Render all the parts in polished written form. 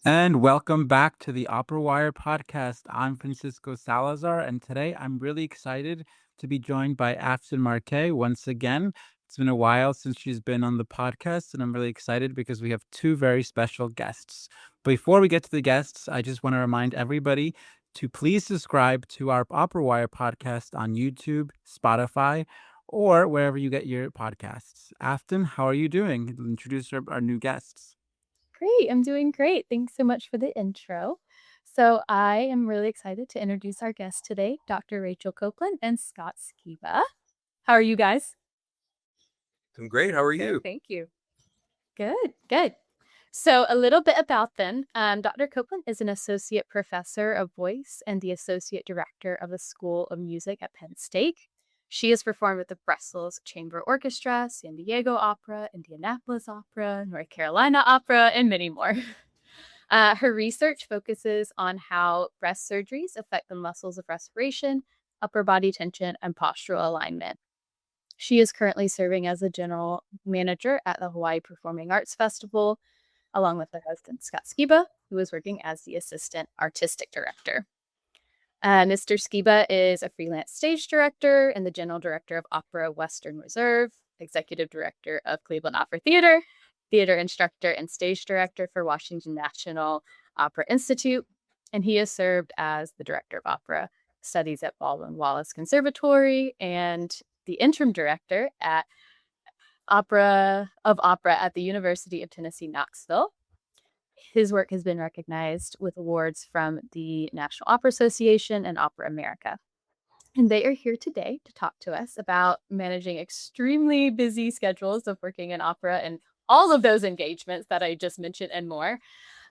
And welcome back to the OperaWire podcast. I'm Francisco Salazar, and today I'm really excited to be joined by Afton Markay once again. It's been a while since she's been on the podcast, and I'm really excited because we have two very special guests. Before we get to the guests, I just want to remind everybody to please subscribe to our OperaWire podcast on YouTube, Spotify, or wherever you get your podcasts. Afton, how are you doing? Introduce our new guests. Great, I'm doing great. Thanks so much for the intro. So, I am really excited to introduce our guests today, Dr. Rachel Copeland and Scott Skiba. How are you guys? I'm great. How are Good, you? thank you. Good, good. So, a little bit about them. Dr. Copeland is an associate professor of voice and the associate director of the School of Music at Penn State. She has performed with the Brussels Chamber Orchestra, San Diego Opera, Indianapolis Opera, North Carolina Opera, and many more. Her research focuses on how breast surgeries affect the muscles of respiration, upper body tension, and postural alignment. She is currently serving as the general manager at the Hawaii Performing Arts Festival, along with her husband, Scott Skiba, who is working as the assistant artistic director. Mr. Skiba is a freelance stage director and the general director of Opera Western Reserve, executive director of Cleveland Opera Theater, theater instructor and stage director for Washington National Opera Institute, and he has served as the director of opera studies at Baldwin Wallace Conservatory and the interim director at Opera at the University of Tennessee, Knoxville. His work has been recognized with awards from the National Opera Association and Opera America. And they are here today to talk to us about managing extremely busy schedules of working in opera and all of those engagements that I just mentioned and more,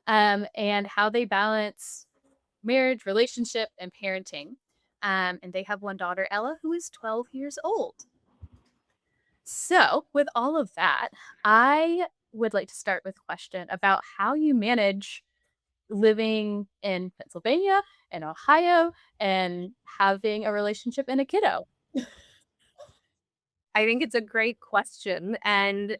and how they balance marriage, relationship, and parenting. And they have one daughter, Ella, who is 12 years old. So, with all of that, I would like to start with a question about how you manage living in Pennsylvania and Ohio and having a relationship and a kiddo. I think it's a great question. And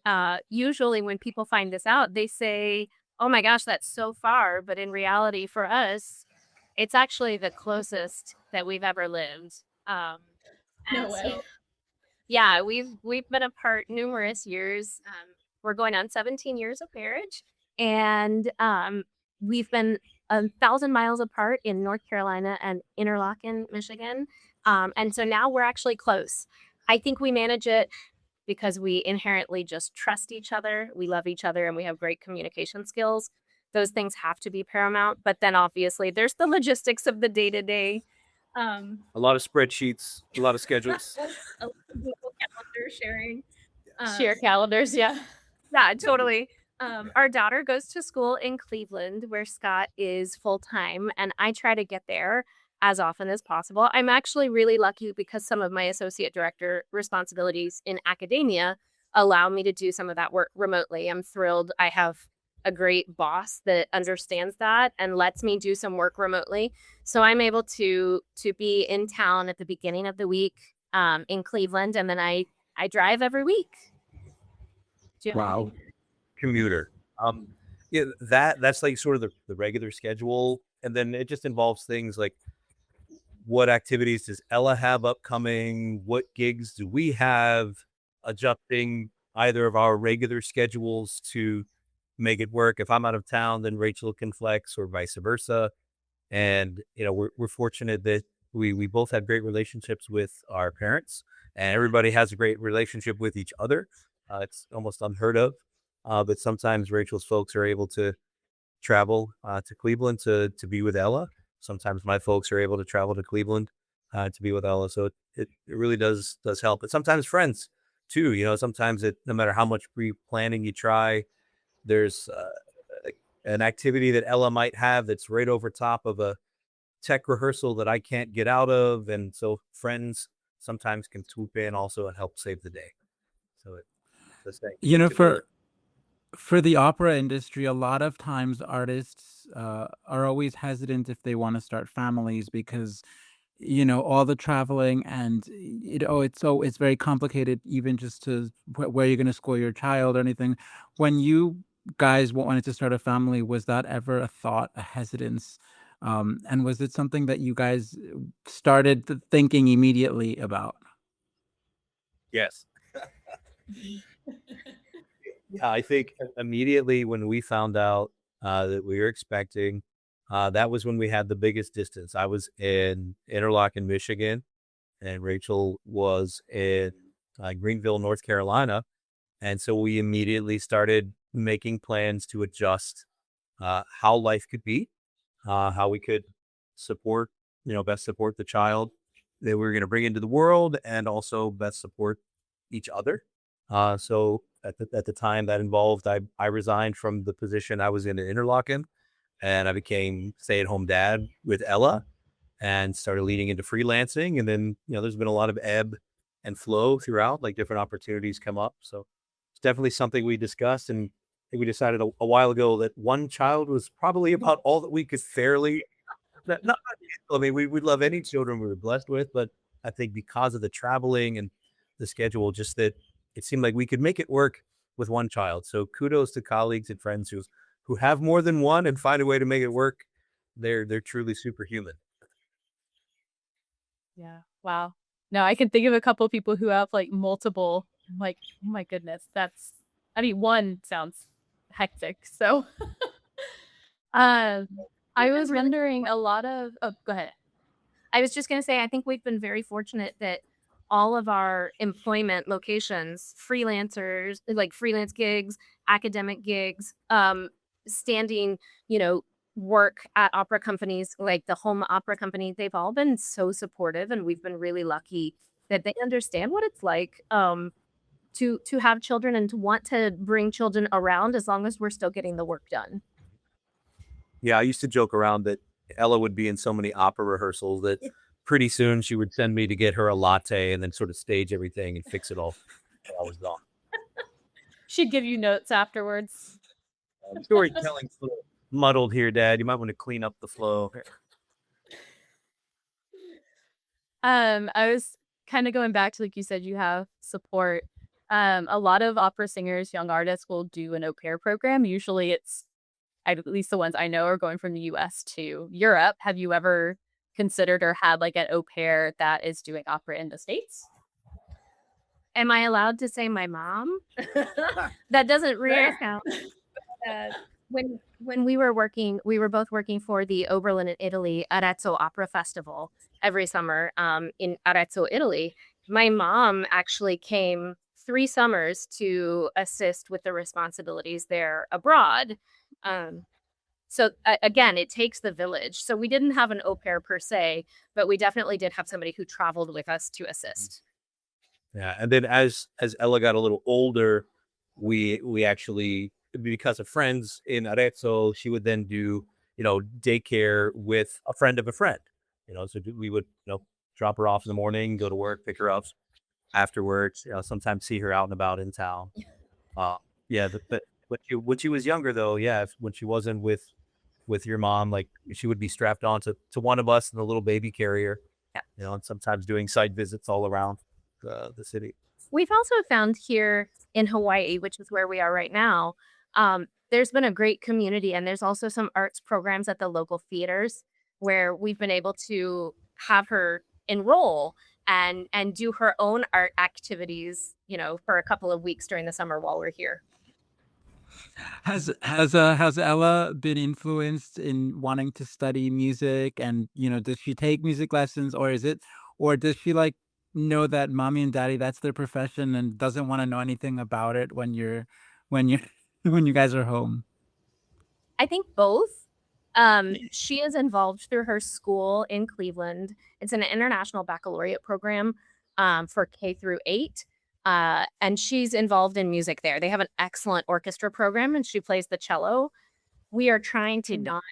usually when people find this out, they say, oh my gosh, that's so far. But in reality, for us, it's actually the closest that we've ever lived. No And way. so, yeah, we've been apart numerous years. We're going on 17 years of marriage. And we've been 1,000 miles apart in North Carolina and Interlaken, Michigan. And so now we're actually close. I think we manage it because we inherently just trust each other. We love each other and we have great communication skills. Those things have to be paramount. But then obviously there's the logistics of the day to day. A lot of spreadsheets, a lot of schedules. A lot of Google Calendar sharing. Share calendars, yeah. Yeah, totally. Our daughter goes to school in Cleveland, where Scott is full time, and I try to get there as often as possible. I'm actually really lucky because some of my associate director responsibilities in academia allow me to do some of that work remotely. I'm thrilled. I have a great boss that understands that and lets me do some work remotely. So I'm able to be in town at the beginning of the week in Cleveland, and then I drive every week. Wow. Commuter. Yeah, that's like sort of the regular schedule. And then it just involves things like what activities does Ella have upcoming? What gigs do we have? Adjusting either of our regular schedules to make it work. If I'm out of town, then Rachel can flex or vice versa. And, we're fortunate that we both have great relationships with our parents, and everybody has a great relationship with each other. It's almost unheard of. But sometimes Rachel's folks are able to travel to Cleveland to be with Ella. Sometimes my folks are able to travel to Cleveland to be with Ella. So it really does help. But sometimes friends too. Sometimes no matter how much pre-planning you try, there's an activity that Ella might have that's right over top of a tech rehearsal that I can't get out of. And so friends sometimes can swoop in also and help save the day. So it's the You know, makes it work. for the opera industry, a lot of times artists are always hesitant if they want to start families because all the traveling and it's very complicated even just to where you're going to school your child or anything. When you guys wanted to start a family, was that ever a thought, a hesitance? And was it something that you guys started thinking immediately about? Yes. Yeah, I think immediately when we found out that we were expecting, that was when we had the biggest distance. I was in Interlochen, Michigan, and Rachel was in Greenville, North Carolina. And so we immediately started making plans to adjust how life could be, how we could support, best support the child that we were going to bring into the world and also best support each other. So at the time that involved, I resigned from the position I was in at Interlochen and I became stay-at-home dad with Ella and started leading into freelancing. And then, there's been a lot of ebb and flow throughout, like different opportunities come up. So it's definitely something we discussed. And I think we decided a while ago that one child was probably about all that we could fairly, not, I mean, we'd love any children we were blessed with, but I think because of the traveling and the schedule, just that it seemed like we could make it work with one child. So kudos to colleagues and friends who have more than one and find a way to make it work. They're truly superhuman. Yeah. Wow. No, I can think of a couple of people who have like multiple. I'm like, oh my goodness, one sounds hectic. So, I was wondering a lot of. Oh, go ahead. I was just going to say, I think we've been very fortunate that all of our employment locations, freelancers, like freelance gigs, academic gigs, standing, work at opera companies, like the home opera company, they've all been so supportive. And we've been really lucky that they understand what it's like to have children and to want to bring children around as long as we're still getting the work done. Yeah, I used to joke around that Ella would be in so many opera rehearsals that pretty soon she would send me to get her a latte and then sort of stage everything and fix it all while I was gone. She'd give you notes afterwards. Storytelling's a little muddled here, Dad. You might want to clean up the flow. I was kind of going back to, like you said, you have support. A lot of opera singers, young artists will do an au pair program. Usually it's, at least the ones I know, are going from the US to Europe. Have you ever considered or had like an au pair that is doing opera in the States? Am I allowed to say my mom? That doesn't really count. When we were both working for the Oberlin in Italy Arezzo Opera Festival every summer in Arezzo, Italy. My mom actually came 3 summers to assist with the responsibilities there abroad. So again, it takes the village. So we didn't have an au pair per se, but we definitely did have somebody who traveled with us to assist. Yeah, and then as Ella got a little older, we actually, because of friends in Arezzo, she would then do daycare with a friend of a friend. So we would drop her off in the morning, go to work, pick her up afterwards. Sometimes see her out and about in town. Yeah, but when she was younger though, yeah, when she wasn't with your mom, like she would be strapped on to one of us in the little baby carrier. Yeah. And sometimes doing site visits all around the city. We've also found here in Hawaii, which is where we are right now, there's been a great community, and there's also some arts programs at the local theaters where we've been able to have her enroll and do her own art activities, for a couple of weeks during the summer while we're here. Has Ella been influenced in wanting to study music, and does she take music lessons, or does she like know that mommy and daddy, that's their profession, and doesn't want to know anything about it when you when you guys are home? I think both. She is involved through her school in Cleveland. It's an international baccalaureate program for K through 8. And she's involved in music there. They have an excellent orchestra program, and she plays the cello. We are trying to not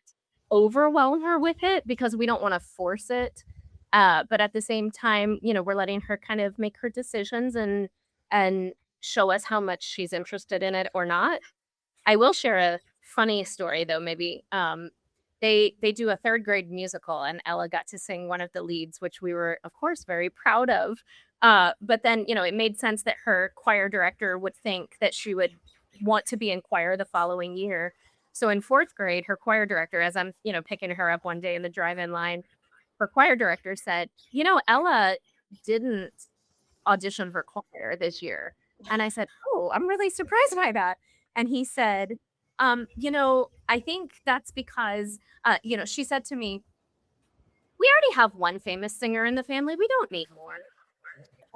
overwhelm her with it because we don't want to force it. But at the same time, we're letting her kind of make her decisions and show us how much she's interested in it or not. I will share a funny story though, maybe. They do a 3rd grade musical, and Ella got to sing one of the leads, which we were, of course, very proud of. But then, it made sense that her choir director would think that she would want to be in choir the following year. So in 4th grade, her choir director, as I'm, picking her up one day in the drive-in line, her choir director said, Ella didn't audition for choir this year. And I said, oh, I'm really surprised by that. And he said, I think that's because, she said to me, we already have one famous singer in the family. We don't need more.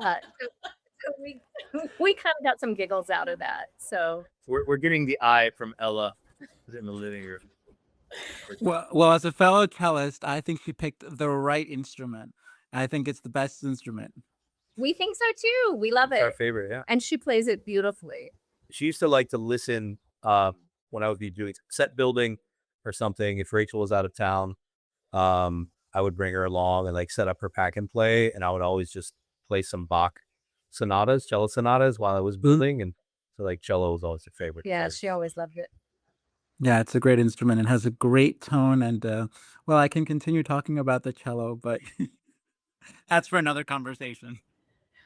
So we kind of got some giggles out of that. So We're getting the eye from Ella in the living room. Well, as a fellow cellist, I think she picked the right instrument. I think it's the best instrument. we think so too. We love It's our it. favorite, yeah. And she plays it beautifully. She used to like to listen when I would be doing set building or something. If Rachel was out of town, I would bring her along and like set up her pack and play, and I would always just play some Bach sonatas, cello sonatas while I was building, and so like cello was always her favorite. Yeah, she always loved it. Yeah, it's a great instrument and has a great tone. And well, I can continue talking about the cello, but that's for another conversation.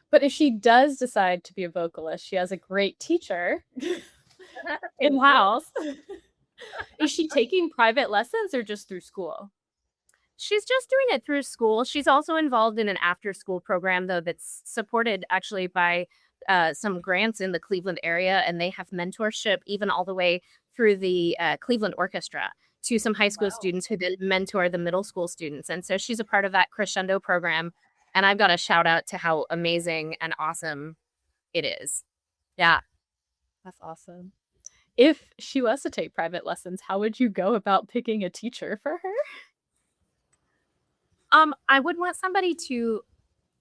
But if she does decide to be a vocalist, she has a great teacher in house. Is she taking private lessons or just through school? She's just doing it through school. She's also involved in an after-school program, though, that's supported actually by some grants in the Cleveland area, and they have mentorship even all the way through the Cleveland Orchestra to some high school students who then mentor the middle school students. And so she's a part of that crescendo program. And I've got to shout out to how amazing and awesome it is. Yeah. That's awesome. If she was to take private lessons, how would you go about picking a teacher for her? I would want somebody to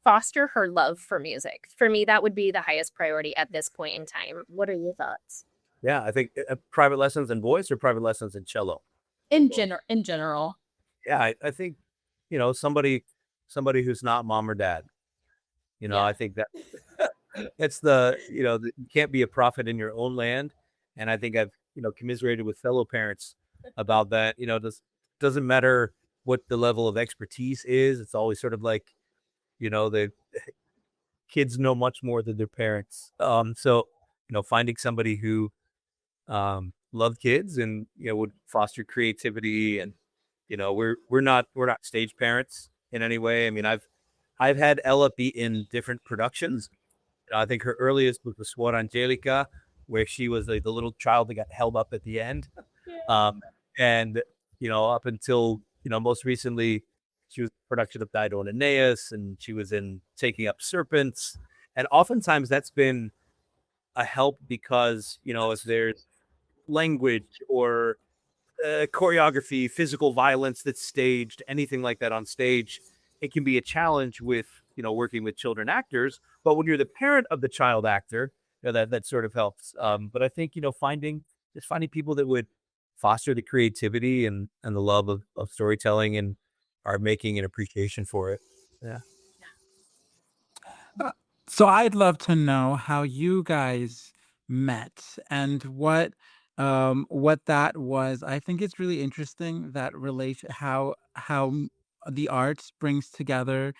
foster her love for music. For me, that would be the highest priority at this point in time. What are your thoughts? Yeah, I think private lessons in voice or private lessons in cello. In general. Yeah, I think somebody who's not mom or dad. I think that it's you can't be a prophet in your own land, and I think I've commiserated with fellow parents about that. Doesn't matter what the level of expertise is. It's always sort of like the kids know much more than their parents. So finding somebody who loved kids and would foster creativity, and we're not stage parents in any way. I mean, I've had Ella be in different productions. I think her earliest was the Suor Angelica, where she was the little child that got held up at the end. And up until most recently, she was in production of Dido and Aeneas, and she was in Taking Up Serpents. And oftentimes that's been a help because if there's language or choreography, physical violence that's staged, anything like that on stage, it can be a challenge with working with children actors. But when you're the parent of the child actor, that sort of helps. But I think finding people that would foster the creativity and the love of storytelling and are making an appreciation for it. Yeah. So I'd love to know how you guys met and what that was. I think it's really interesting that the arts brings together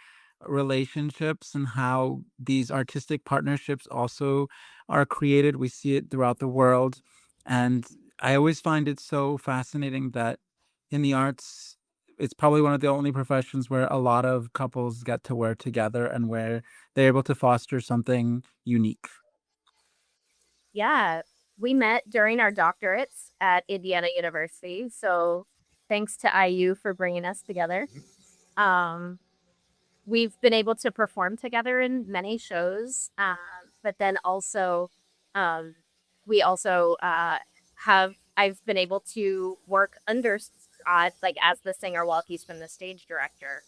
relationships and how these artistic partnerships also are created. We see it throughout the world. And I always find it so fascinating that in the arts, it's probably one of the only professions where a lot of couples get to work together and where they're able to foster something unique. Yeah, we met during our doctorates at Indiana University. So thanks to IU for bringing us together. We've been able to perform together in many shows, but then also we also I've been able to work under Scott, like as the singer while he's been the stage director.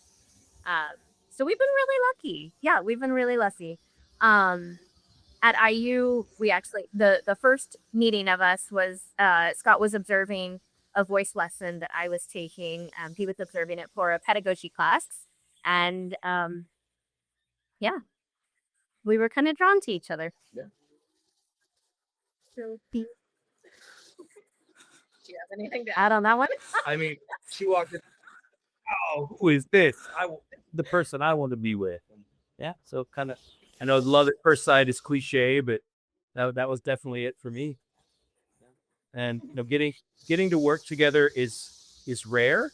So we've been really lucky. Yeah, we've been really lucky. At IU, we actually, the first meeting of us was Scott was observing a voice lesson that I was taking. He was observing it for a pedagogy class. And yeah, we were kind of drawn to each other. Yeah. So, do you have anything to add on that one? I mean, she walked in. Oh, who is this? The person I want to be with. Yeah, so kind of. I know love at first sight is cliche, but that was definitely it for me. and getting to work together is rare,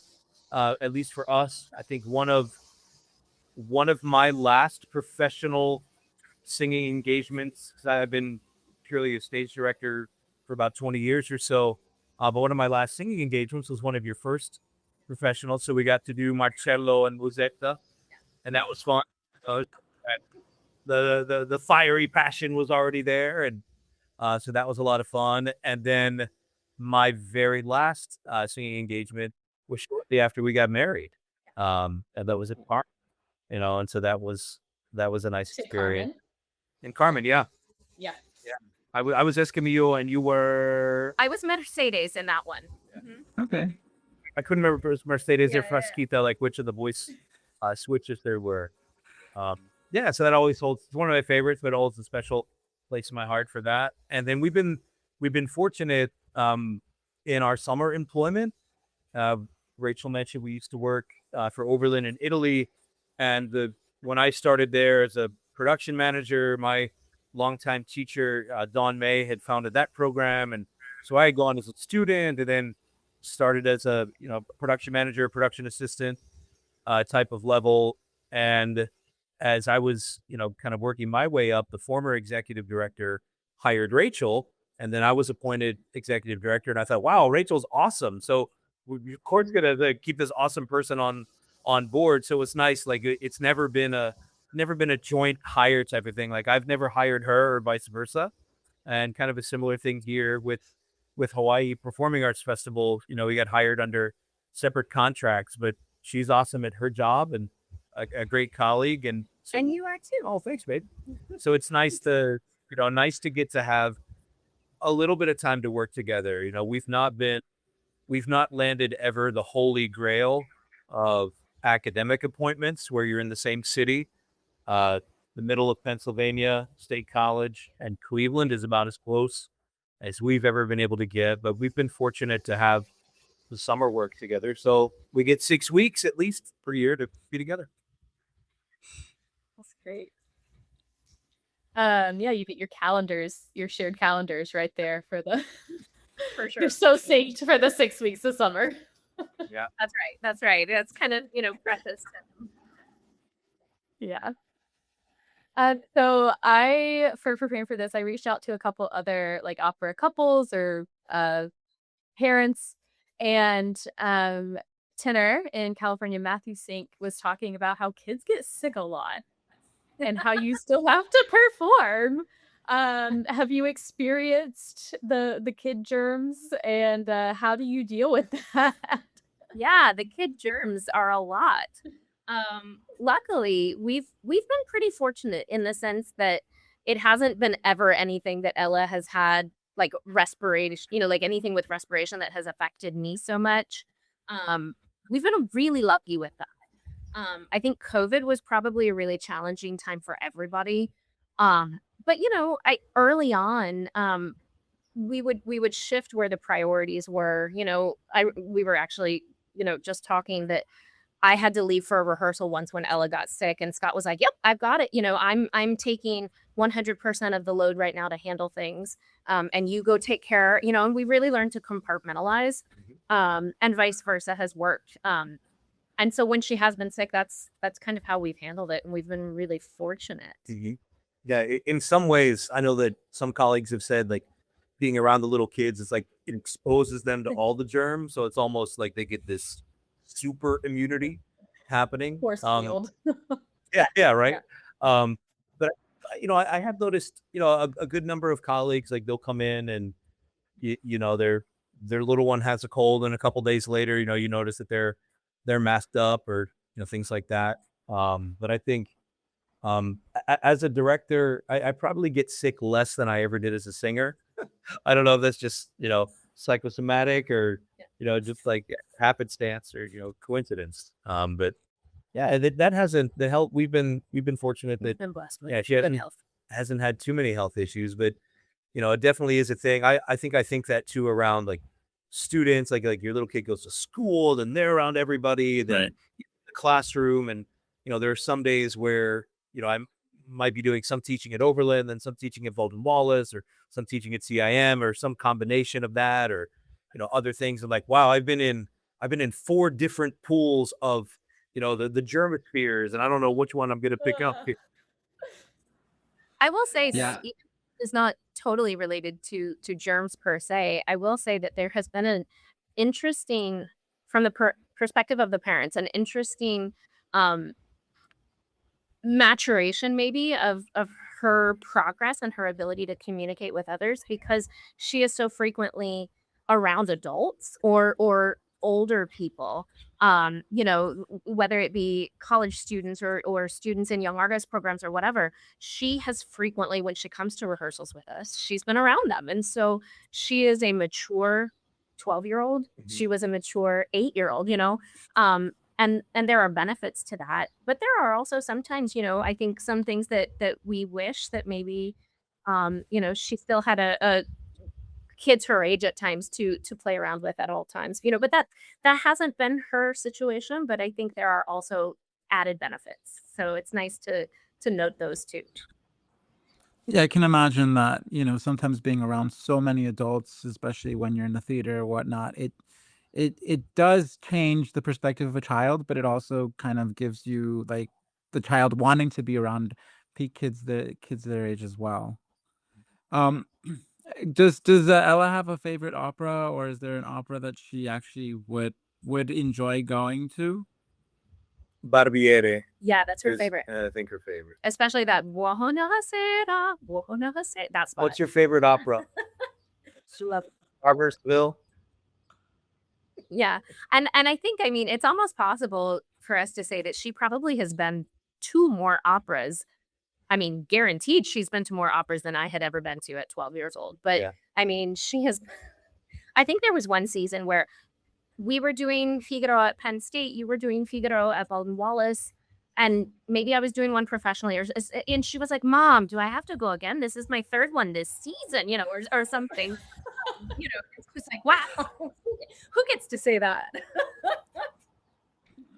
at least for us. I think one of my last professional singing engagements, 'cause I've been purely a stage director for about 20 years or so. But one of my last singing engagements was one of your first professional. So we got to do Marcello and Musetta, and that was fun. Uh, the fiery passion was already there, and so that was a lot of fun. And then my very last singing engagement was shortly after we got married, and that was at Park, and so that was a nice To experience. Carmen. And Carmen, yeah, Yeah. I was Escamillo, and you were. I was Mercedes in that one. Okay. I couldn't remember if it was Mercedes Yeah, or Frasquita, like which of the voice switches there were. Yeah, so that always holds. It's one of my favorites, but it holds a special place in my heart for that. And then we've been fortunate in our summer employment. Rachel mentioned we used to work for Oberlin in Italy, and when I started there as a production manager, my longtime teacher Dawn May had founded that program, and so I had gone as a student, and then started as a production manager, production assistant type of level. And as I was kind of working my way up, the former executive director hired Rachel, and then I was appointed executive director. And I thought, wow, Rachel's awesome. So of course gonna keep this awesome person on board. So it's nice. Like it's never been a joint hire type of thing. Like I've never hired her or vice versa. And kind of a similar thing here with Hawaii Performing Arts Festival. We got hired under separate contracts, but she's awesome at her job and a great colleague. And so, And you are too. oh, thanks, babe. So it's nice to get to have a little bit of time to work together. We've not landed ever the holy grail of academic appointments where you're in the same city. The middle of Pennsylvania State College and Cleveland is about as close as we've ever been able to get, but we've been fortunate to have the summer work together. So we get 6 weeks at least per year to be together. That's great. Yeah, you get your shared calendars right there for the For sure. you're so synced for the 6 weeks of summer. Yeah. That's right. That's kind of, precious. Yeah. So for preparing for this, I reached out to a couple other like opera couples or parents, and tenor in California, Matthew Sink, was talking about how kids get sick a lot and how you still have to perform. Have you experienced the kid germs, and how do you deal with that? Yeah, the kid germs are a lot. Luckily, we've been pretty fortunate in the sense that it hasn't been ever anything that Ella has had like respiration, like anything with respiration that has affected me so much. We've been really lucky with that. I think COVID was probably a really challenging time for everybody. But early on, we would shift where the priorities were. We were actually, just talking that I had to leave for a rehearsal once when Ella got sick, and Scott was like, "Yep, I've got it. I'm taking 100% of the load right now to handle things, and you go take care." And we really learned to compartmentalize, and vice versa has worked. And so when she has been sick, that's kind of how we've handled it, and we've been really fortunate. Mm-hmm. Yeah, in some ways, I know that some colleagues have said like being around the little kids, it's like it exposes them to all the germs, so it's almost like they get this super immunity happening. Force field. Yeah, right. But I have noticed, a good number of colleagues, like they'll come in and their little one has a cold, and a couple days later, you notice that they're masked up or things like that. But I think as a director, I probably get sick less than I ever did as a singer. I don't know if that's just psychosomatic or just like happenstance or coincidence. But yeah, that hasn't the health. We've been fortunate that Been blessed with she good health. hasn't had too many health issues, but it definitely is a thing. I think that too around like students, like your little kid goes to school, then they're around everybody, then the classroom, and there are some days where might be doing some teaching at Overland, then some teaching at Volden Wallace, or some teaching at CIM, or some combination of that, or other things. And like, wow, I've been in 4 different pools of the German spheres, and I don't know which one I'm going to pick up. I will say, Yeah. is not totally related to germs per se. I will say that there has been an interesting, from the perspective of the parents, an interesting maturation maybe of her progress and her ability to communicate with others, because she is so frequently around adults or older people, whether it be college students or students in young artist programs or whatever. She has frequently, when she comes to rehearsals with us, she's been around them. And so she is a mature 12-year-old. She was a mature 8-year-old, and there are benefits to that. But there are also sometimes, I think some things that we wish that maybe, she still had a kids her age at times to play around with at all times, but that hasn't been her situation. But I think there are also added benefits. So it's nice to note those too. Yeah, I can imagine that, sometimes being around so many adults, especially when you're in the theater or whatnot, it does change the perspective of a child, but it also kind of gives you like the child wanting to be around the kids their age as well. Um, does Ella have a favorite opera, or is there an opera that she actually would enjoy going to? Barbiere Yeah, that's her is, favorite. I think, her favorite. Especially that buona sera, that spot. What's your favorite opera? Barbersville. Yeah. And I think, it's almost possible for us to say that she probably has been to more operas. Guaranteed she's been to more operas than I had ever been to at 12 years old. But Yeah. she has. I think there was one season where we were doing Figaro at Penn State, you were doing Figaro at Volden Wallace, and maybe I was doing one professionally, and she was like, "Mom, do I have to go again? This is my 3rd one this season," or something. It's just like, wow, who gets to say that?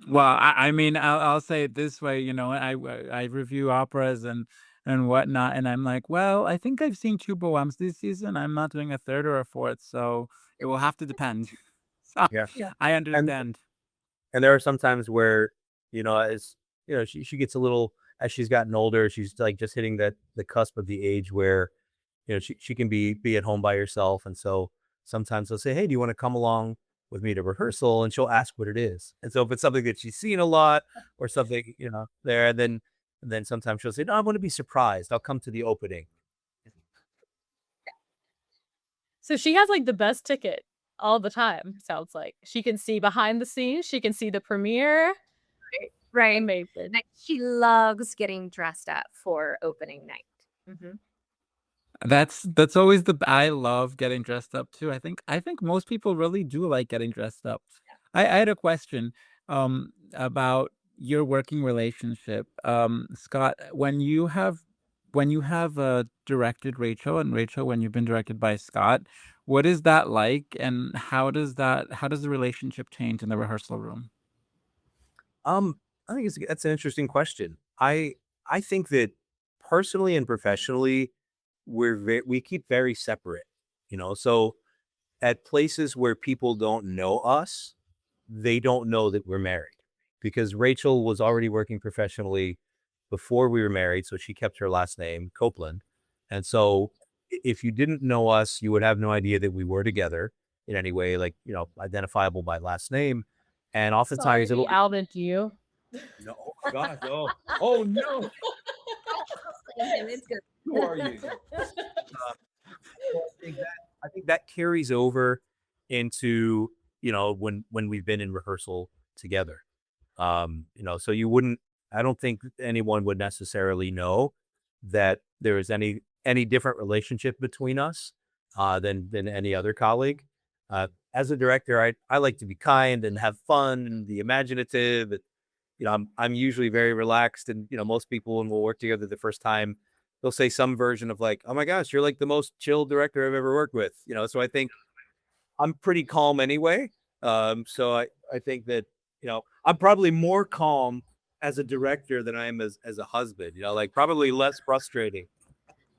Well, I'll say it this way, I review operas and whatnot, and I'm like, well, I think I've seen 2 poems this season. I'm not doing a 3rd or a 4th, so it will have to depend. So Yeah. I And understand. there are some times where, as she gets a little, as she's gotten older, she's like just hitting the cusp of the age where, she can be at home by herself. And so sometimes they'll say, "Hey, do you want to come along with me to rehearsal?" And she'll ask what it is. And so if it's something that she's seen a lot or something, there, then sometimes she'll say, "No, I want to be surprised. I'll come to the opening." So she has like the best ticket all the time, sounds like. She can see behind the scenes, she can see the premiere. Right. Amazing. Like, she loves getting dressed up for opening night. Mhm. That's always I love getting dressed up too. I think most people really do like getting dressed up. I had a question about your working relationship. Scott, when you have directed Rachel, and Rachel when you've been directed by Scott, what is that like, and how does the relationship change in the rehearsal room? I think that's an interesting question. I think that personally and professionally, we keep very separate. So at places where people don't know us, they don't know that we're married, because Rachel was already working professionally before we were married, so she kept her last name, Copeland. And so if you didn't know us, you would have no idea that we were together in any way, like, identifiable by last name. And Sorry, oftentimes he outed you. no, God, no. Oh no. It's good. Who are you? So I think that carries over into, when we've been in rehearsal together. So I don't think anyone would necessarily know that there is any different relationship between us than any other colleague. As a director, I like to be kind and have fun and be imaginative. I'm usually very relaxed, and most people, when we'll work together the first time, they'll say some version of like, "Oh my gosh, you're like the most chill director I've ever worked with." So I think I'm pretty calm anyway. So I think that I'm probably more calm as a director than I am as a husband. You know, like probably less frustrating.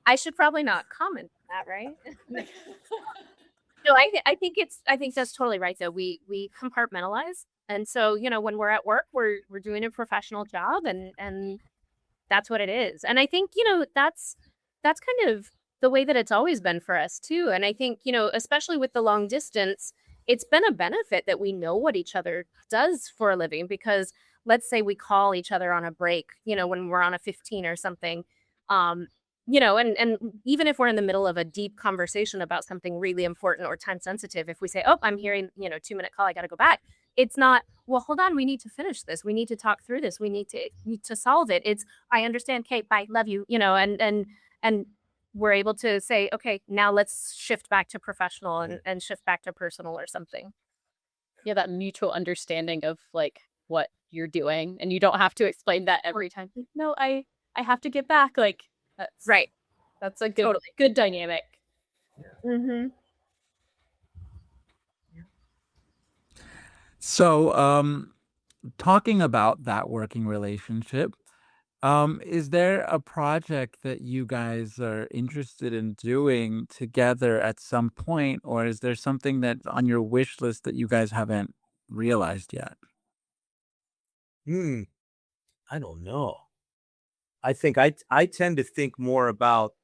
I should probably not comment on that, right? No, I think that's totally right though. We compartmentalize. And so, when we're at work, we're doing a professional job and that's what it is. And I think, that's kind of the way that it's always been for us too. And I think, especially with the long distance, it's been a benefit that we know what each other does for a living because let's say we call each other on a break, when we're on a 15 or something. Um, and even if we're in the middle of a deep conversation about something really important or time sensitive, if we say, "Oh, I'm hearing, 2-minute call, I got to go back." It's not, "Well, hold on, we need to finish this. We need to talk through this. We need to solve it." It's, "I understand, Kate, bye, love you," and we're able to say, "Okay, now let's shift back to professional and shift back to personal or something." Yeah, that mutual understanding of like what you're doing, and you don't have to explain that every time. Like, no, I have to get back. Like that's Right. That's a good Totally. good dynamic. Mhm. So, talking about that working relationship, is there a project that you guys are interested in doing together at some point, or is there something that's on your wish list that you guys haven't realized yet? Hmm. I don't know. I think I tend to think more about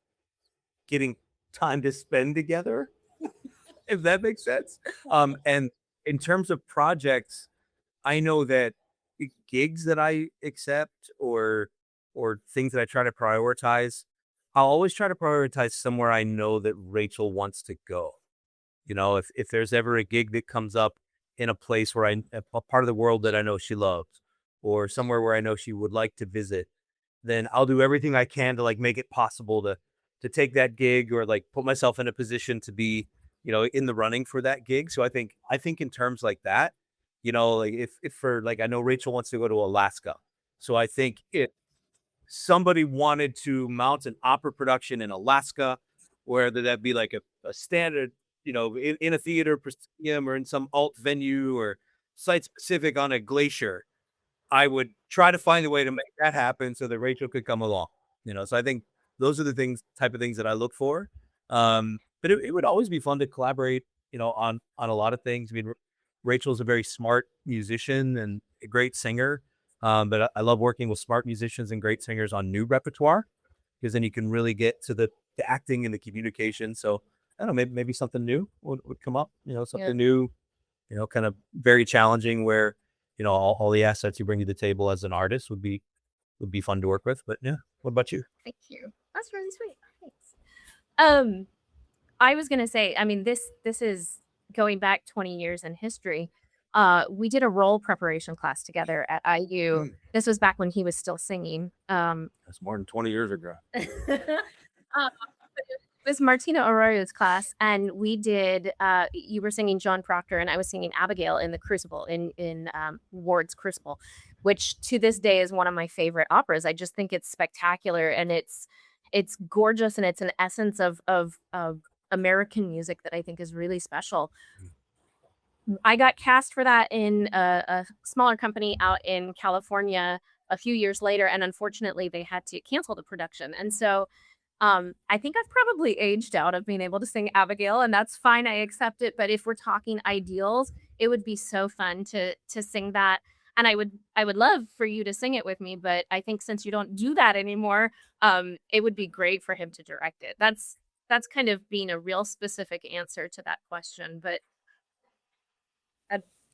getting time to spend together, if that makes sense. And in terms of projects, I know that gigs that I accept or things that I try to prioritize, I'll always try to prioritize somewhere I know that Rachel wants to go. You know, if there's ever a gig that comes up in a place where a part of the world that I know she loves, or somewhere where I know she would like to visit, then I'll do everything I can to like make it possible to take that gig or like put myself in a position to be, in the running for that gig. So I think in terms like that, like if for like I know Rachel wants to go to Alaska. So I think if somebody wanted to mount an opera production in Alaska, whether that be like a standard, in a theater proscenium or in some alt venue or site specific on a glacier, I would try to find a way to make that happen so that Rachel could come along. So I think those are the type of things that I look for. But it would always be fun to collaborate, on a lot of things. I mean, Rachel's a very smart musician and a great singer. But I love working with smart musicians and great singers on new repertoire because then you can really get to the acting and the communication. So I don't know, maybe something new would come up, something new, kind of very challenging where, all the assets you bring to the table as an artist would be fun to work with. But yeah, what about you? Thank you. That's really sweet. Thanks. I was gonna say, I mean, this is going back 20 years in history. We did a role preparation class together at IU. This was back when he was still singing. That's more than 20 years ago. It was Martina Arroyo's class, and we did. You were singing John Proctor, and I was singing Abigail in the Crucible in Ward's Crucible, which to this day is one of my favorite operas. I just think it's spectacular, and it's gorgeous, and it's an essence of American music that I think is really special. I got cast for that in a smaller company out in California a few years later, and unfortunately, they had to cancel the production, and so. I think I've probably aged out of being able to sing Abigail, and that's fine. I accept it. But if we're talking ideals, it would be so fun to sing that, and I would love for you to sing it with me. But I think since you don't do that anymore, it would be great for him to direct it. That's kind of being a real specific answer to that question. But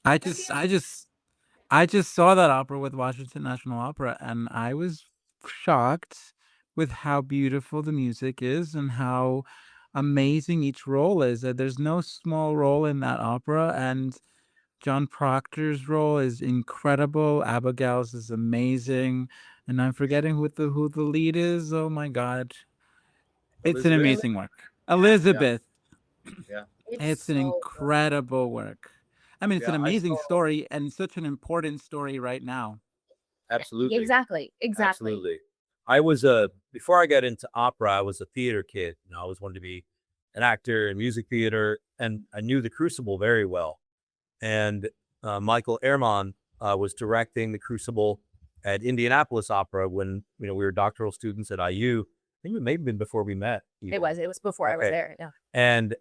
I just, I just, I just saw that opera with Washington National Opera, and I was shocked with how beautiful the music is and how amazing each role is. There's no small role in that opera, and John Proctor's role is incredible. Abigail's is amazing, and I'm forgetting who the lead is. Oh my God, it's an Elizabeth? amazing work. Elizabeth. Yeah. It's an incredible work. I mean, it's an Yeah, I amazing saw story and such an important story right now. absolutely. exactly. Absolutely. I was before I got into opera, I was a theater kid. I always wanted to be an actor in music theater, and I knew the Crucible very well. And Michael Ehrman was directing the Crucible, at Indianapolis Opera when we were doctoral students at IU. I think it may have been before we met. It was before I was Okay. there. Yeah. And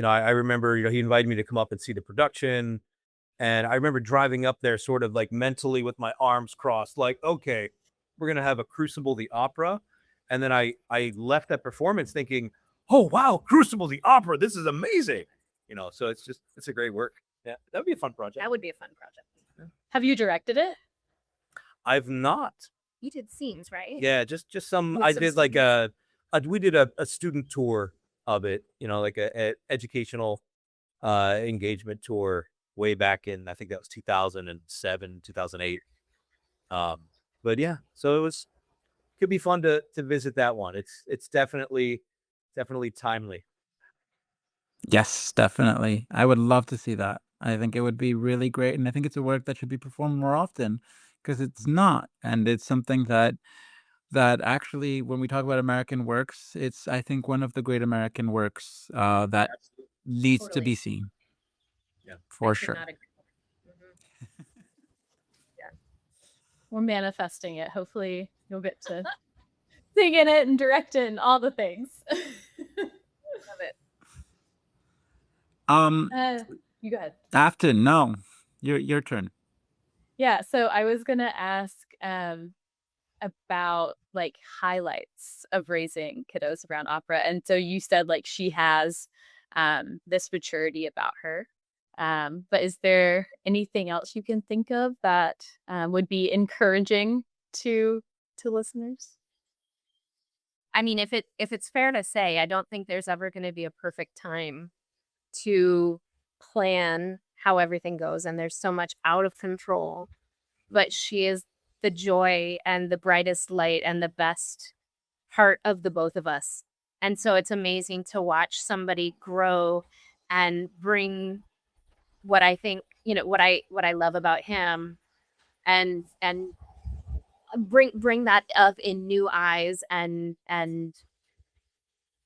I remember he invited me to come up and see the production, and I remember driving up there sort of like mentally with my arms crossed, like, okay, we're gonna have a Crucible the Opera. And then I left that performance thinking, oh wow, Crucible the Opera, this is amazing. So it's a great work. Yeah, that would be a fun project. That would be a fun project. Have you directed it? I've not. You did scenes, right? Yeah, just some. With I some did like we did a student tour of it. Like a educational engagement tour way back in, I think that was 2007, 2008. But yeah, so could be fun to visit that one. It's definitely timely. Yes, definitely. I would love to see that. I think it would be really great, and I think it's a work that should be performed more often because it's not, and it's something that actually, when we talk about American works, it's, I think, one of the great American works that needs to be Totally. seen. Yeah, for I could sure. not agree more. We're manifesting it. Hopefully, you'll get to sing in it and direct it and all the things. Love it. You go ahead. Afton, no, your turn. Yeah, so I was gonna ask about like highlights of raising kiddos around opera, and so you said like she has this maturity about her. But is there anything else you can think of that would be encouraging to listeners? I mean, if it's fair to say, I don't think there's ever going to be a perfect time to plan how everything goes, and there's so much out of control. But she is the joy and the brightest light and the best part of the both of us. And so it's amazing to watch somebody grow and bring what I think, what I love about him, and bring that up in new eyes, and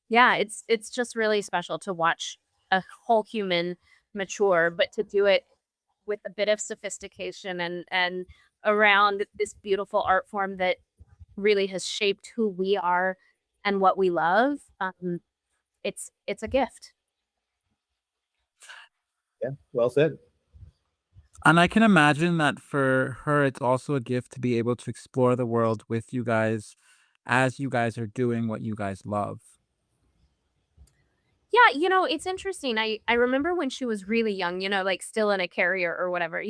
yeah, it's just really special to watch a whole human mature, but to do it with a bit of sophistication and around this beautiful art form that really has shaped who we are and what we love. It's a gift. Yeah, well said. And I can imagine that for her, it's also a gift to be able to explore the world with you guys as you guys are doing what you guys love. Yeah, it's interesting. I remember when she was really young, like still in a carrier or whatever,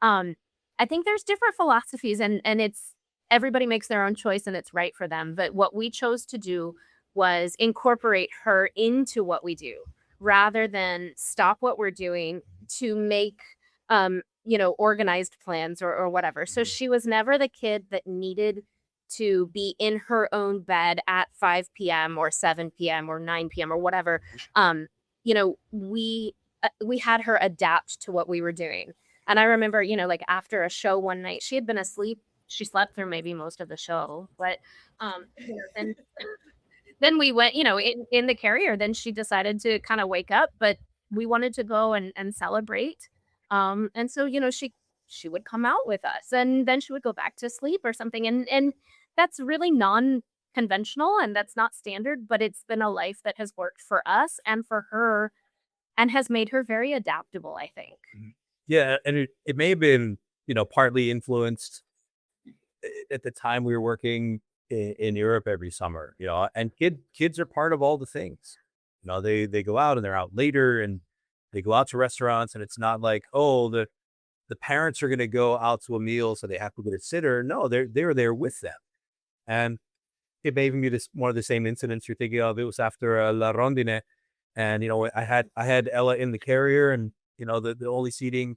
I think there's different philosophies, and it's everybody makes their own choice and it's right for them. But what we chose to do was incorporate her into what we do rather than stop what we're doing to make organized plans or whatever. So she was never the kid that needed to be in her own bed at 5 p.m. or 7 p.m. or 9 p.m. or whatever. We had her adapt to what we were doing. And I remember, like after a show one night, she had been asleep. She slept through maybe most of the show, but then we went, in the carrier, then she decided to kind of wake up, but we wanted to go and celebrate. And so, she would come out with us, and then she would go back to sleep or something. And that's really non-conventional, and that's not standard, but it's been a life that has worked for us and for her and has made her very adaptable, I think. Yeah, and it may have been, partly influenced at the time we were working in Europe every summer, and kids are part of all the things. They go out and they're out later and they go out to restaurants, and it's not like, oh, the parents are going to go out to a meal, so they have to get a sitter. No, they're there with them. And it may even be one of the same incidents you're thinking of. It was after La Rondine, and I had Ella in the carrier, and the only seating,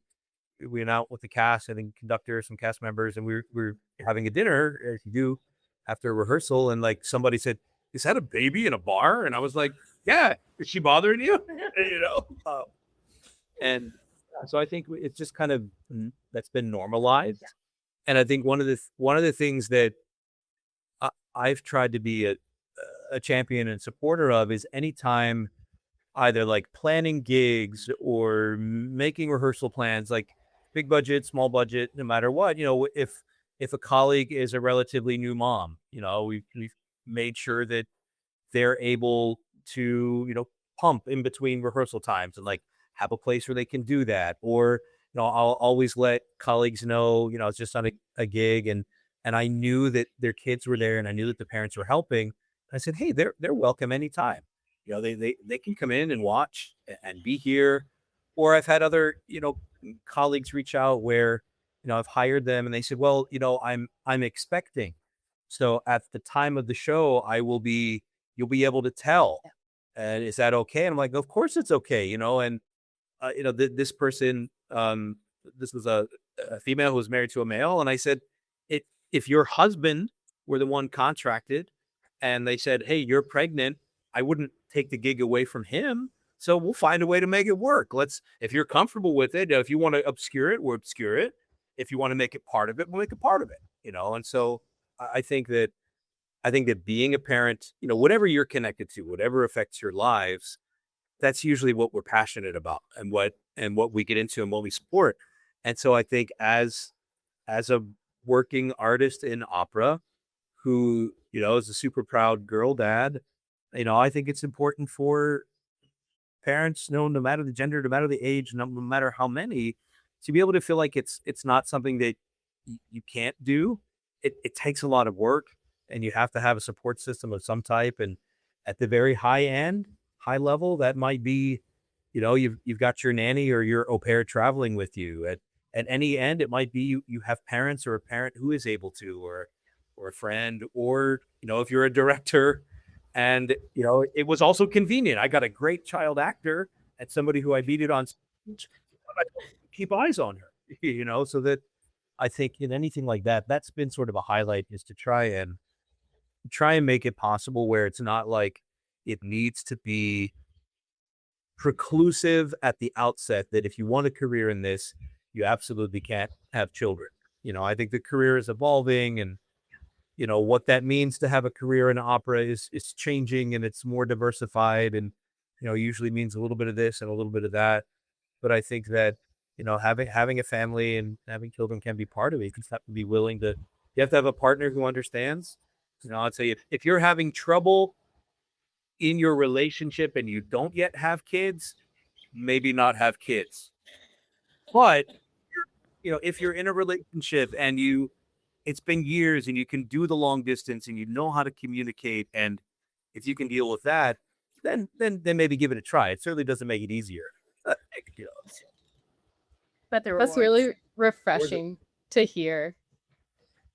we went out with the cast and the conductor, some cast members, and we were having a dinner as you do after a rehearsal, and like somebody said, "Is that a baby in a bar?" And I was like, "Yeah, is she bothering you?" And so I think it's just kind of that's been normalized. Yeah. And I think one of the things that I've tried to be a champion and supporter of is anytime either like planning gigs or making rehearsal plans, like big budget, small budget, no matter what, if if a colleague is a relatively new mom, we've made sure that they're able to, pump in between rehearsal times and like have a place where they can do that. Or, I'll always let colleagues know, it's just on a gig, and I knew that their kids were there and I knew that the parents were helping. I said, hey, they're welcome anytime. They can come in and watch and be here. Or I've had other, colleagues reach out where, I've hired them and they said, well, I'm expecting. So at the time of the show, you'll be able to tell. And is that okay? And I'm like, of course it's okay, and this person, this was a female who was married to a male. And I said, if your husband were the one contracted and they said, hey, you're pregnant, I wouldn't take the gig away from him. So we'll find a way to make it work. If you're comfortable with it, if you want to obscure it, we'll obscure it. If you want to make it part of it, we'll make it part of it, And so I think that being a parent, whatever you're connected to, whatever affects your lives, that's usually what we're passionate about and what we get into and what we support. And so I think as a working artist in opera who, is a super proud girl dad, I think it's important for parents, no matter the gender, no matter the age, no matter how many, to be able to feel like it's not something that you can't do. It takes a lot of work and you have to have a support system of some type. And at the very high level, that might be, you've got your nanny or your au pair traveling with you. At any end, it might be you have parents or a parent who is able to, or a friend, or, if you're a director and, it was also convenient. I got a great child actor and somebody who I needed on stage. Keep eyes on her, so that I think in anything like that, that's been sort of a highlight, is to try and make it possible where it's not like it needs to be preclusive at the outset that if you want a career in this, you absolutely can't have children. I think the career is evolving, and what that means to have a career in opera is changing, and it's more diversified, and usually means a little bit of this and a little bit of that. But I think that having a family and having children can be part of it. You just have to be willing to. You have to have a partner who understands. I'd say if you're having trouble in your relationship and you don't yet have kids, maybe not have kids. But if you're in a relationship and it's been years and you can do the long distance and you know how to communicate, and if you can deal with that, then maybe give it a try. It certainly doesn't make it easier. But That's really refreshing to hear.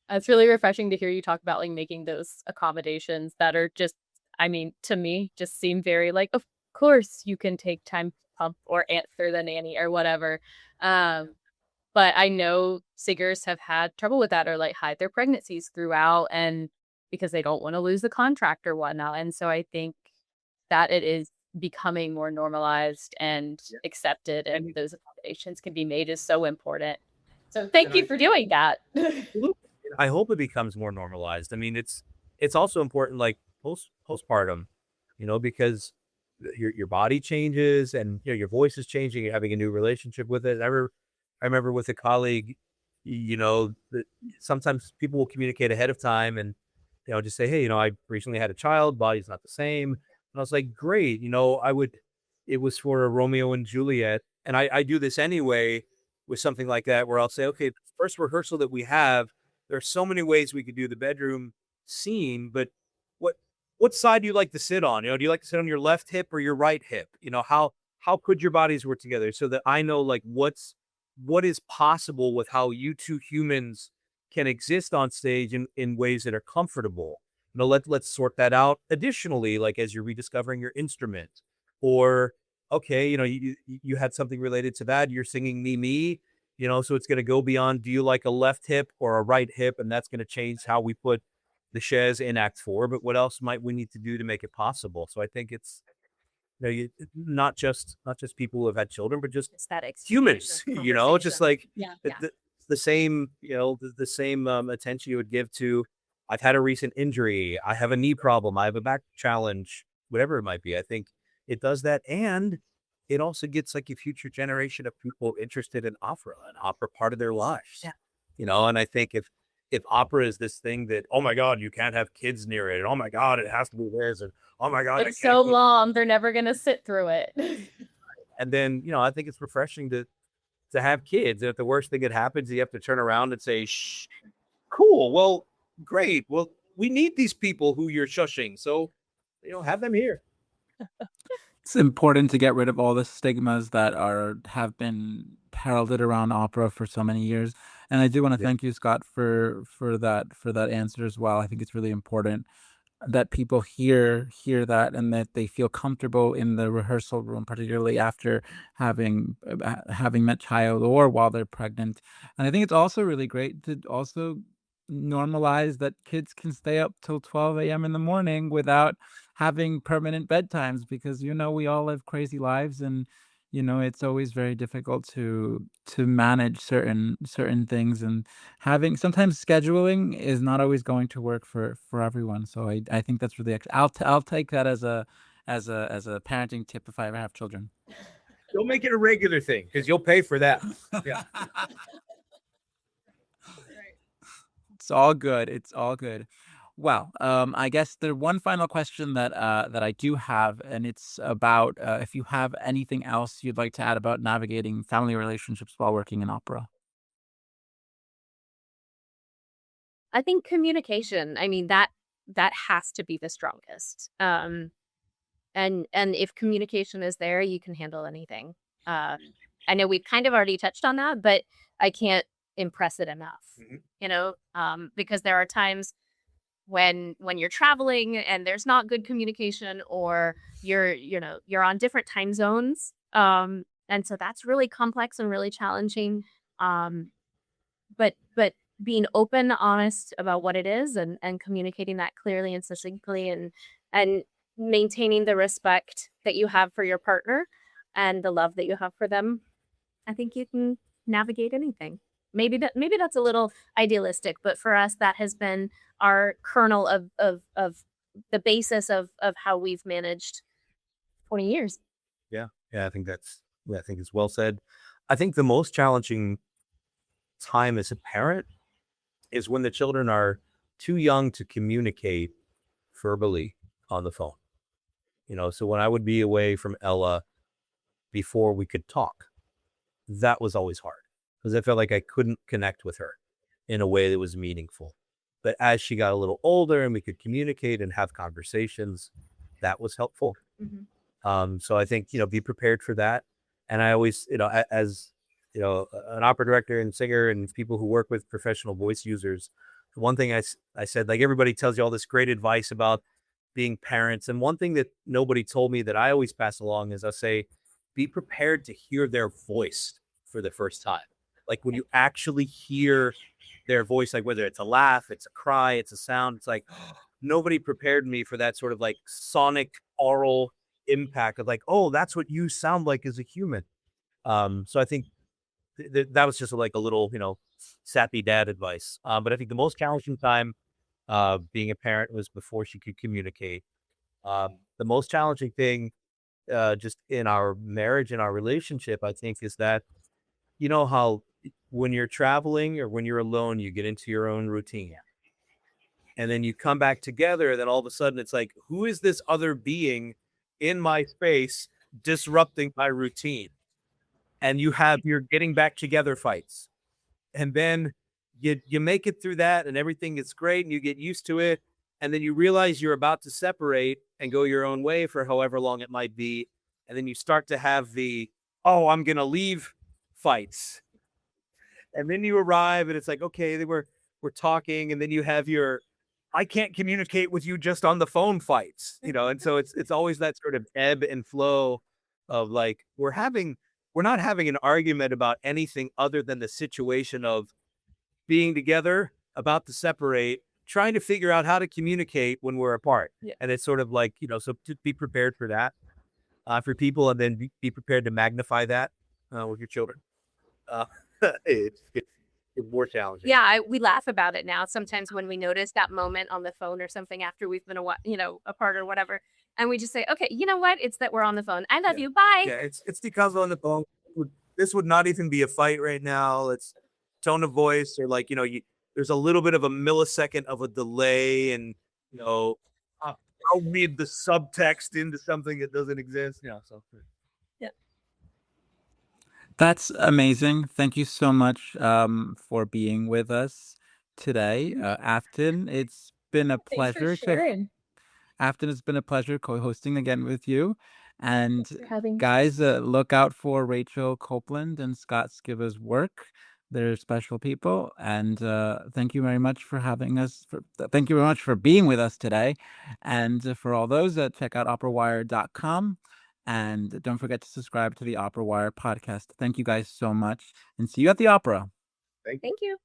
It's really refreshing to hear you talk about like making those accommodations that are just, to me, just seem very like, of course you can take time to pump or answer the nanny or whatever. But I know singers have had trouble with that, or like hide their pregnancies throughout, and because they don't want to lose the contract or whatnot. And so I think that it is becoming more normalized and accepted, and those accommodations can be made is so important. So thank you for doing that. I hope it becomes more normalized. It's also important, like postpartum, because your body changes and your voice is changing. You're having a new relationship with it. I remember with a colleague, that sometimes people will communicate ahead of time and just say, hey, I recently had a child, body's not the same. And I was like, great, it was for a Romeo and Juliet. And I do this anyway with something like that, where I'll say, okay, first rehearsal that we have, there are so many ways we could do the bedroom scene, but what side do you like to sit on? Do you like to sit on your left hip or your right hip? How could your bodies work together, so that I know like what is possible with how you two humans can exist on stage in ways that are comfortable. Let's sort that out. Additionally, like as you're rediscovering your instrument, or okay, you had something related to that. You're singing me, so it's going to go beyond, do you like a left hip or a right hip? And that's going to change how we put the chaise in Act 4. But what else might we need to do to make it possible? So I think it's, not just people who have had children, but just aesthetics, humans, just like Yeah. the same, the same attention you would give to, I've had a recent injury, I have a knee problem, I have a back challenge, whatever it might be. I think it does that. And it also gets like a future generation of people interested in opera, and opera part of their lives. Yeah. And I think if opera is this thing that, oh my God, you can't have kids near it, and oh my God, it has to be this, and oh my God, I It's so can't. long, they're never gonna sit through it. And then, I think it's refreshing to have kids. And if the worst thing that happens, you have to turn around and say, shh, cool. Well, great. Well, we need these people who you're shushing. So, have them here. It's important to get rid of all the stigmas that have been heralded around opera for so many years. And I do want to Yeah. thank you, Scott, for that answer as well. I think it's really important that people hear that, and that they feel comfortable in the rehearsal room, particularly after having met child or while they're pregnant. And I think it's also really great to also normalize that kids can stay up till 12 a.m. in the morning without having permanent bedtimes, because we all live crazy lives, and it's always very difficult to manage certain things, and having sometimes scheduling is not always going to work for everyone. So I think that's really I'll take that as a parenting tip if I ever have children. Don't make it a regular thing, because you'll pay for that. Yeah. It's all good. It's all good. Well, I guess the one final question that I do have, and it's about if you have anything else you'd like to add about navigating family relationships while working in opera. I think communication, I mean, that has to be the strongest. And if communication is there, you can handle anything. I know we've kind of already touched on that, but I can't impress it enough. Because there are times when you're traveling and there's not good communication, or you're on different time zones. And so that's really complex and really challenging. But being open, honest about what it is, and communicating that clearly and succinctly, and maintaining the respect that you have for your partner and the love that you have for them, I think you can navigate anything. Maybe that's a little idealistic, but for us, that has been our kernel of the basis of how we've managed 20 years. Yeah. I think it's well said. I think the most challenging time as a parent is when the children are too young to communicate verbally on the phone. So when I would be away from Ella before we could talk, that was always hard, because I felt like I couldn't connect with her in a way that was meaningful. But as she got a little older and we could communicate and have conversations, that was helpful. So I think, be prepared for that. And I always, as an opera director and singer and people who work with professional voice users, one thing I said, like, everybody tells you all this great advice about being parents. And one thing that nobody told me that I always pass along is I say, be prepared to hear their voice for the first time. Like, when you actually hear their voice, like whether it's a laugh, it's a cry, it's a sound, it's like, nobody prepared me for that sort of like sonic oral impact of like, oh, that's what you sound like as a human. So I think that was just like a little, sappy dad advice. But I think the most challenging time being a parent was before she could communicate. The most challenging thing just in our marriage and our relationship, I think, is that, how when you're traveling or when you're alone, you get into your own routine. And then you come back together, then all of a sudden it's like, who is this other being in my space disrupting my routine? And you're getting back together fights. And then you make it through that and everything is great and you get used to it. And then you realize you're about to separate and go your own way for however long it might be. And then you start to have I'm going to leave fights. And then you arrive and it's like, okay, we're talking. And then you have I can't communicate with you just on the phone fights, and so it's always that sort of ebb and flow of like, we're not having an argument about anything other than the situation of being together, about to separate, trying to figure out how to communicate when we're apart. Yeah. And it's sort of like, so to be prepared for that, for people, and then be prepared to magnify that with your children. It's more challenging. Yeah, we laugh about it now. Sometimes when we notice that moment on the phone or something after we've been apart or whatever, and we just say, okay, you know what? It's that we're on the phone. I love you. Bye. Yeah, it's because on the phone. This would not even be a fight right now. It's tone of voice, or like, there's a little bit of a millisecond of a delay, and I'll read the subtext into something that doesn't exist. So That's amazing. Thank you so much for being with us today, Afton. It's been a Thanks for pleasure. sharing. Afton, it's been a pleasure co-hosting again with you. And Thanks for having me. guys, look out for Rachel Copeland and Scott Skiba's work. They're special people. And thank you very much for having us. Thank you very much for being with us today. And for all those, check out operawire.com. And don't forget to subscribe to the OperaWire podcast. Thank you guys so much. And see you at the opera. Thank you.